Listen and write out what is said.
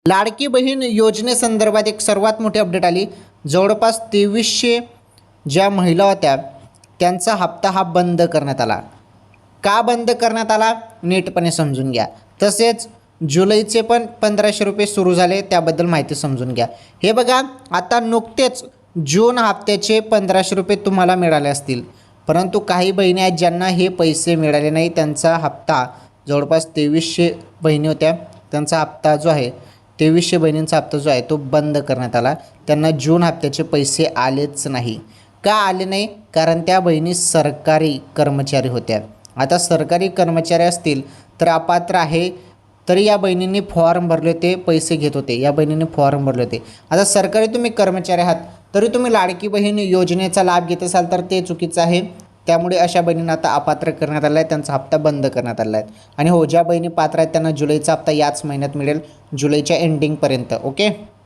लाडकी बहीण योजनेसंदर्भात एक सर्वात मोठी अपडेट आली। जवळपास 2300 ज्या महिला होत्या त्यांचा हप्ता हा बंद करण्यात आला। का बंद करण्यात आला नीटपणे समजून घ्या। तसेच जुलैचे पण 1500 रुपये सुरू झाले, त्याबद्दल माहिती समजून घ्या। हे बघा, आता नुकतेच जून हप्त्याचे 1500 रुपये तुम्हाला मिळाले असतील, परंतु काही बहिणी आहेत ज्यांना हे पैसे मिळाले नाही। त्यांचा हप्ता जवळपास 2300 बहिणी होत्या, त्यांचा हप्ता जो आहे 2300 बहिणींचा हप्ता जो आहे तो बंद करण्यात आला। त्यांना जून हप्त्याचे पैसे आलेच नाही। का आले नाही? कारण त्या बहिणी सरकारी कर्मचारी होत्या। आता सरकारी कर्मचारी असतील तर अपात्र आहे, तरी या बहिणींनी फॉर्म भरले होते, पैसे घेत होते। या बहिणींनी फॉर्म भरले होते। आता सरकारी तुम्ही कर्मचारी आहात तरी तुम्ही लाडकी बहीण योजनेचा लाभ घेत असाल तर ते चुकीचं आहे। त्यामुळे अशा बहिणींना आता अपात्र करण्यात आला आहे, त्यांचा हप्ता बंद करण्यात आला आहे। आणि हो, ज्या बहिणी पात्र आहेत त्यांना जुलैचा हप्ता याच महिन्यात मिळेल, जुलैच्या एंडिंगपर्यंत। ओके।